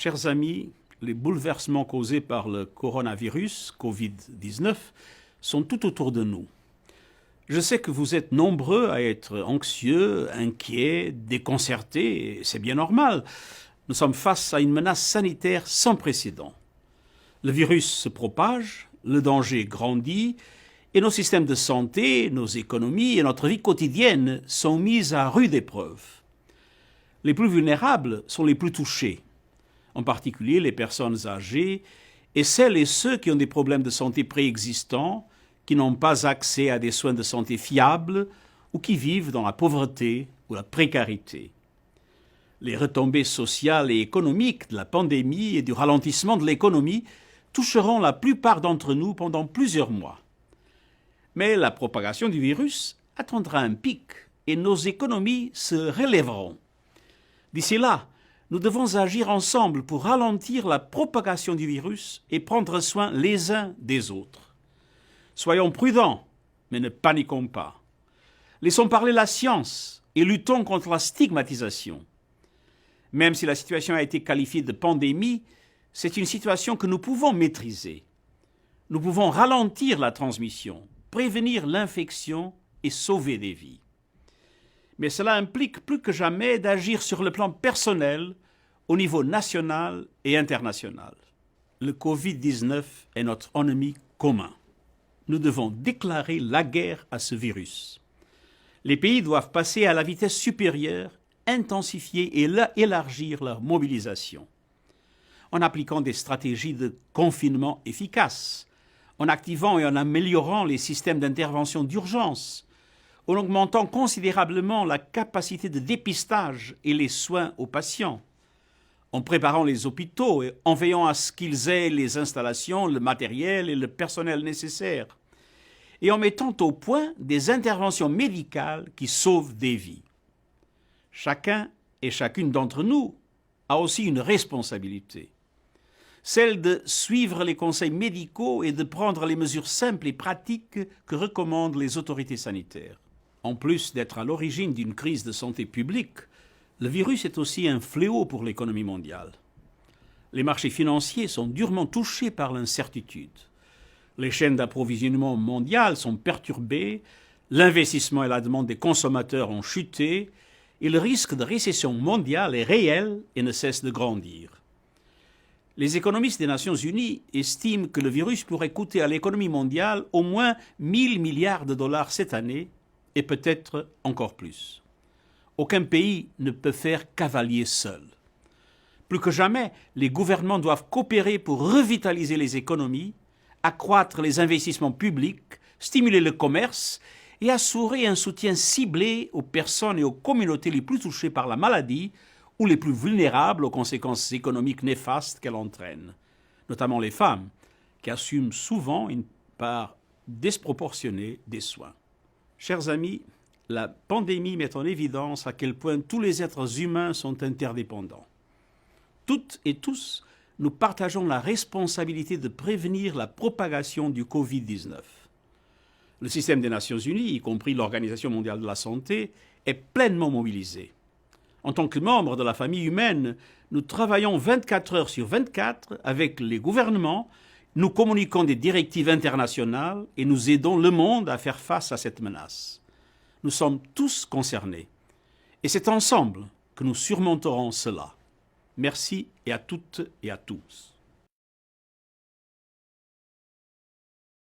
Chers amis, les bouleversements causés par le coronavirus, Covid-19, sont tout autour de nous. Je sais que vous êtes nombreux à être anxieux, inquiets, déconcertés, et c'est bien normal. Nous sommes face à une menace sanitaire sans précédent. Le virus se propage, le danger grandit, et nos systèmes de santé, nos économies et notre vie quotidienne sont mis à rude épreuve. Les plus vulnérables sont les plus touchés, en particulier les personnes âgées et celles et ceux qui ont des problèmes de santé préexistants, qui n'ont pas accès à des soins de santé fiables ou qui vivent dans la pauvreté ou la précarité. Les retombées sociales et économiques de la pandémie et du ralentissement de l'économie toucheront la plupart d'entre nous pendant plusieurs mois. Mais la propagation du virus atteindra un pic et nos économies se relèveront. D'ici là, nous devons agir ensemble pour ralentir la propagation du virus et prendre soin les uns des autres. Soyons prudents, mais ne paniquons pas. Laissons parler la science et luttons contre la stigmatisation. Même si la situation a été qualifiée de pandémie, c'est une situation que nous pouvons maîtriser. Nous pouvons ralentir la transmission, prévenir l'infection et sauver des vies. Mais cela implique plus que jamais d'agir sur le plan personnel, au niveau national et international. Le Covid-19 est notre ennemi commun. Nous devons déclarer la guerre à ce virus. Les pays doivent passer à la vitesse supérieure, intensifier et élargir leur mobilisation. En appliquant des stratégies de confinement efficaces, en activant et en améliorant les systèmes d'intervention d'urgence, en augmentant considérablement la capacité de dépistage et les soins aux patients, en préparant les hôpitaux et en veillant à ce qu'ils aient les installations, le matériel et le personnel nécessaires, et en mettant au point des interventions médicales qui sauvent des vies. Chacun et chacune d'entre nous a aussi une responsabilité, celle de suivre les conseils médicaux et de prendre les mesures simples et pratiques que recommandent les autorités sanitaires. En plus d'être à l'origine d'une crise de santé publique, le virus est aussi un fléau pour l'économie mondiale. Les marchés financiers sont durement touchés par l'incertitude. Les chaînes d'approvisionnement mondiales sont perturbées, l'investissement et la demande des consommateurs ont chuté, et le risque de récession mondiale est réel et ne cesse de grandir. Les économistes des Nations Unies estiment que le virus pourrait coûter à l'économie mondiale au moins 1 000 milliards de dollars cette année, et peut-être encore plus. Aucun pays ne peut faire cavalier seul. Plus que jamais, les gouvernements doivent coopérer pour revitaliser les économies, accroître les investissements publics, stimuler le commerce et assurer un soutien ciblé aux personnes et aux communautés les plus touchées par la maladie ou les plus vulnérables aux conséquences économiques néfastes qu'elle entraîne, notamment les femmes, qui assument souvent une part disproportionnée des soins. Chers amis, la pandémie met en évidence à quel point tous les êtres humains sont interdépendants. Toutes et tous, nous partageons la responsabilité de prévenir la propagation du Covid-19. Le système des Nations Unies, y compris l'Organisation mondiale de la santé, est pleinement mobilisé. En tant que membres de la famille humaine, nous travaillons 24 heures sur 24 avec les gouvernements, nous communiquons des directives internationales et nous aidons le monde à faire face à cette menace. Nous sommes tous concernés. Et c'est ensemble que nous surmonterons cela. Merci et à toutes et à tous.